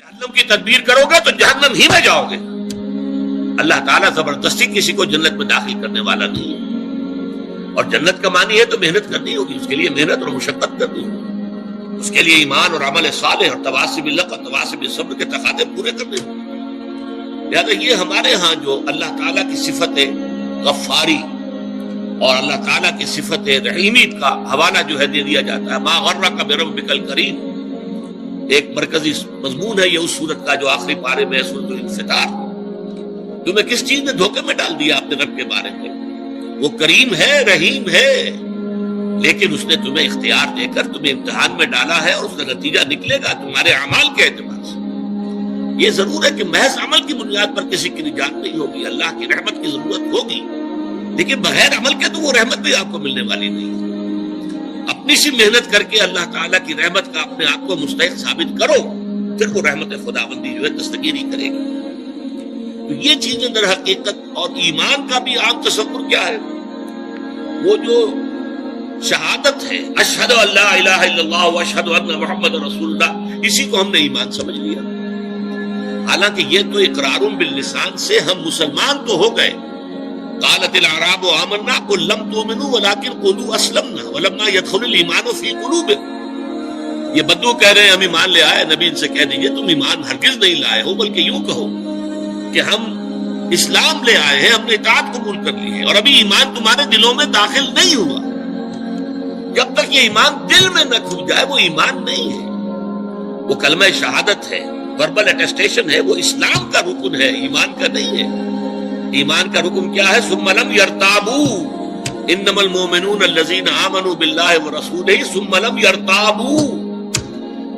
جہنم کی تدبیر کرو گے تو جہنم ہی میں جاؤ گے. اللہ تعالیٰ زبردستی کسی کو جنت میں داخل کرنے والا نہیں ہے. اور جنت کا معنی ہے تو محنت کرنی ہوگی, اس کے لیے محنت اور مشقت کرنی ہوگی, اس کے لیے ایمان اور عمل صالح اور تواصی بالحق اور تواصی بالصبر کے تقاضے پورے کرنے ہوں. لہٰذا یہ ہمارے ہاں جو اللہ تعالیٰ کی صفت غفاری اور اللہ تعالیٰ کی صفت رحیمیت کا حوالہ جو ہے دے دیا جاتا ہے. ما غرک بربک الکریم ایک مرکزی مضمون ہے یہ اس سورت کا جو آخری پارے میں سورۃ الانفطار. تمہیں کس چیز نے دھوکے میں ڈال دیا اپنے رب کے بارے میں؟ وہ کریم ہے, رحیم ہے, لیکن اس نے تمہیں اختیار دے کر تمہیں امتحان میں ڈالا ہے اور اس کا نتیجہ نکلے گا تمہارے اعمال کے اعتبار سے. یہ ضرور ہے کہ محض عمل کی بنیاد پر کسی کی نجات نہیں ہوگی, اللہ کی رحمت کی ضرورت ہوگی, لیکن بغیر عمل کے تو وہ رحمت بھی آپ کو ملنے والی نہیں. اپنی سی محنت کر کے اللہ تعالیٰ کی رحمت کا اپنے آپ کو مستحق ثابت کرو, پھر وہ رحمت خداوندی جو ہے دستگیری کرے گی. تو یہ چیزیں در حقیقت, اور ایمان کا بھی عام تصور کیا ہے, وہ جو شہادت ہے اشہد ان لا الہ الا اللہ واشہد ان محمد رسول اللہ, اسی کو ہم نے ایمان سمجھ لیا. حالانکہ یہ تو اقرار باللسان سے ہم مسلمان تو ہو گئے. قالت الاعراب آمنا قل لم تؤمنوا ولكن قولوا اسلمنا ولما يدخل الايمان في قلوبكم. یہ بدو کہہ رہے ہیں ہم ایمان لے آئے, نبی ان سے کہہ دیجئے تم ایمان ہرگز نہیں لائے ہو, بلکہ یوں کہو کہ ہم اسلام لے آئے ہیں, ہم نے اطاعت قبول کر لی ہے, اور ابھی ایمان تمہارے دلوں میں داخل نہیں ہوا. جب تک یہ ایمان دل میں نہ کھل جائے وہ ایمان نہیں ہے. وہ کلمہ شہادت ہے, وربل اٹیسٹیشن ہے, وہ اسلام کا رکن ہے, ایمان کا نہیں ہے. ایمان کا رکن کیا ہے؟ ثم لم يرتابوا انما المؤمنون الذين آمنوا بالله ورسوله ثم لم يرتابوا.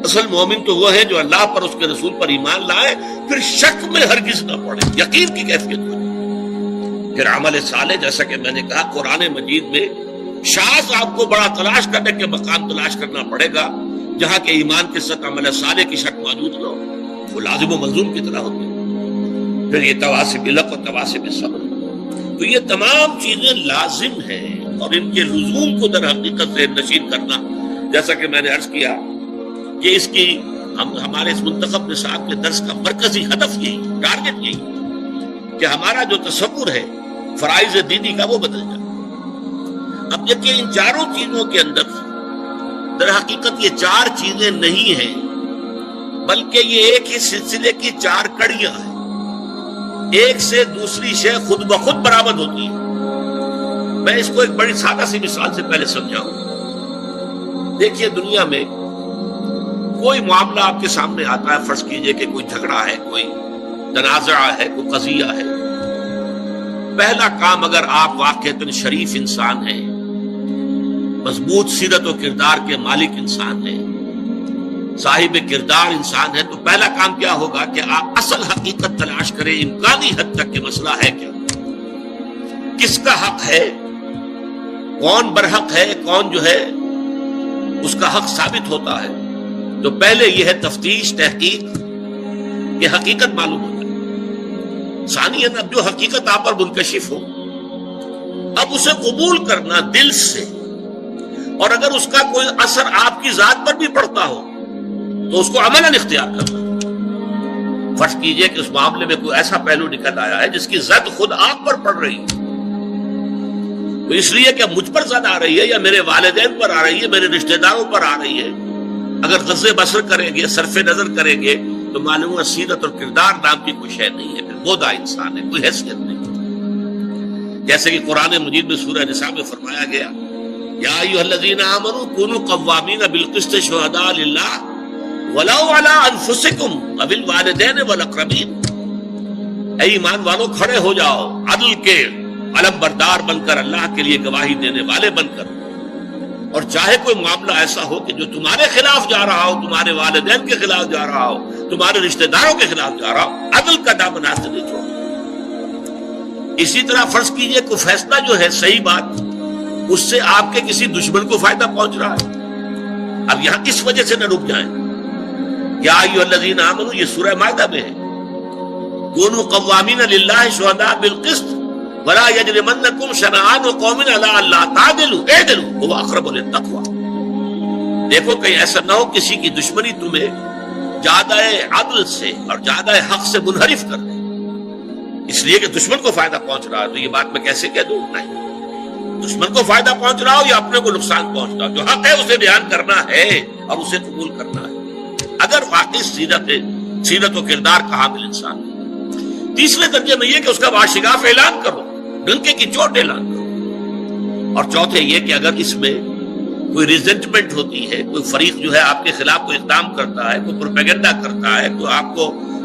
اصل مومن تو وہ ہے جو اللہ پر اس کے رسول پر ایمان لائے, پھر شک میں ہرگز نہ پڑے, یقین کی کیفیت ہو جائے. پھر عمل صالح, جیسا کہ میں نے کہا قرآن مجید میں شاذ آپ کو بڑا تلاش کرنے کے مقام تلاش کرنا پڑے گا جہاں کہ ایمان کے ساتھ عمل صالح کی شک موجود نہ ہو, وہ لازم و ملزوم کی طرح ہوتے ہیں. پھر یہ تواصی بالحق اور تواصی بالصبر. تو یہ تمام چیزیں لازم ہیں, اور ان کے لزوم کو در حقیقت ذہن نشین کرنا, جیسا کہ میں نے عرض کیا کہ اس کی ہمارے اس منتخب نصاب کے درس کا مرکزی ہدف یہی, ٹارگٹ یہی کہ ہمارا جو تصور ہے فرائض دینی کا وہ بدل جائے. اب دیکھیے ان چاروں چیزوں کے اندر در حقیقت یہ چار چیزیں نہیں ہیں, بلکہ یہ ایک ہی سلسلے کی چار کڑیاں ہیں. ایک سے دوسری شے خود بخود برآمد ہوتی ہے. میں اس کو ایک بڑی سادہ سی مثال سے پہلے سمجھاؤں. دیکھیے دنیا میں کوئی معاملہ آپ کے سامنے آتا ہے, فرض کیجئے کہ کوئی جھگڑا ہے, کوئی تنازع ہے, کوئی قضیہ ہے. پہلا کام, اگر آپ واقعتاً شریف انسان ہیں, مضبوط سیرت و کردار کے مالک انسان ہیں, صاحب کردار انسان ہے, تو پہلا کام کیا ہوگا کہ آپ اصل حقیقت تلاش کریں امکانی حد تک کہ مسئلہ ہے کیا, کس کا حق ہے, کون برحق ہے, کون جو ہے اس کا حق ثابت ہوتا ہے. تو پہلے یہ ہے تفتیش, تحقیق, کہ حقیقت معلوم ہو جائے. ثانیاً اب جو حقیقت آپ پر منکشف ہو, اب اسے قبول کرنا دل سے, اور اگر اس کا کوئی اثر آپ کی ذات پر بھی پڑتا ہو تو اس کو عملاً اختیار کرنا. فرض کیجئے کہ اس معاملے میں کوئی ایسا پہلو نکل آیا ہے جس کی زد خود آپ پر پڑ رہی ہے, تو اس لیے کہ مجھ پر زد آ رہی ہے یا میرے والدین پر آ رہی ہے, میرے رشتہ داروں پر آ رہی ہے, اگر غض بصر کریں گے, صرف نظر کریں گے, تو معلوم ہے سیرت اور کردار نام کی کوئی شے نہیں ہے, پھر بودا انسان ہے, کوئی حیثیت نہیں. جیسے کہ قرآن مجید میں سورہ نساء میں فرمایا گیا یا ایھا الذین آمنوا کونوا قوامین بالقسط شہداء للہ ولو علی انفسکم او الوالدین والاقربین. اے ایمان والو کھڑے ہو جاؤ عدل کے علم بردار بن کر, اللہ کے لیے گواہی دینے والے بن کر, اور چاہے کوئی معاملہ ایسا ہو کہ جو تمہارے خلاف جا رہا ہو, تمہارے والدین کے خلاف جا رہا ہو, تمہارے رشتہ داروں کے خلاف جا رہا ہو, عدل کا دامن ہاتھ سے نہیں چھوڑو. اسی طرح فرض کیجئے کوئی فیصلہ جو ہے صحیح بات, اس سے آپ کے کسی دشمن کو فائدہ پہنچ رہا ہے, اب یہاں کس وجہ سے نہ رک جائیں. یا ایھا الذین آمنوا, یہ سورہ مائدہ میں ہے, کونوا قوامین للہ شہداء بالقسط ولا یجرمنکم شنآن قوم علی الا تعدلوا اعدلوا هو اقرب للتقوی. دیکھو کہیں ایسا نہ ہو کسی کی دشمنی تمہیں جادہ عدل سے اور جادہ حق سے منحرف کر دے، اس لیے کہ دشمن کو فائدہ پہنچ رہا ہے تو یہ بات میں کیسے کہہ دوں؟ نہیں، دشمن کو فائدہ پہنچ رہا ہو یا اپنے کو نقصان پہنچ رہا ہو، جو حق ہے اسے بیان کرنا ہے اور اسے قبول کرنا ہے، اگر واقعی سیرت و کردار کا حامل انسان ہے۔ تیسرے درجے میں یہ کہ اس کا واشگاف اعلان کرو، ڈنکے کی چوٹ اعلان کرو۔ اور چوتھے یہ کہ اگر اس میں کوئی ریزنٹمنٹ ہوتی ہے، کوئی فریق جو ہے آپ کے خلاف کوئی اقدام کرتا ہے، کوئی پروپیگنڈا کرتا ہے، کوئی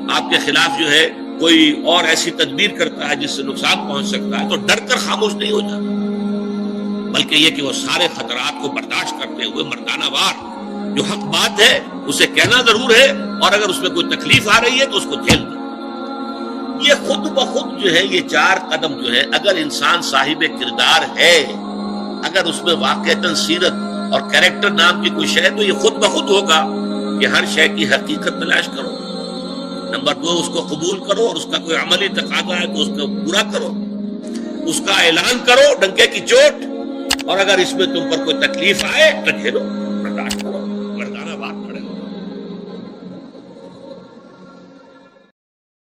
آپ کے خلاف جو ہے کوئی اور ایسی تدبیر کرتا ہے جس سے نقصان پہنچ سکتا ہے، تو ڈر کر خاموش نہیں ہو جاتا، بلکہ یہ کہ وہ سارے خطرات کو برداشت کرتے ہوئے مردانہ وار جو حق بات ہے اسے کہنا ضرور ہے، اور اگر اس میں کوئی تکلیف آ رہی ہے تو اس کو جھیل دو۔ یہ خود بخود جو ہے یہ 4 قدم جو ہے، اگر انسان صاحب کردار ہے، اگر اس میں واقعتاً سیرت اور کیریکٹر نام کی کوئی شے، تو یہ خود بخود ہوگا کہ ہر شے کی حقیقت تلاش کرو۔ نمبر 2، اس کو قبول کرو، اور اس کا کوئی عملی تقاضا ہے تو اس کو پورا کرو، اس کا اعلان کرو ڈنکے کی چوٹ، اور اگر اس میں تم پر کوئی تکلیف آئے تو جھیلو، برداشت کرو۔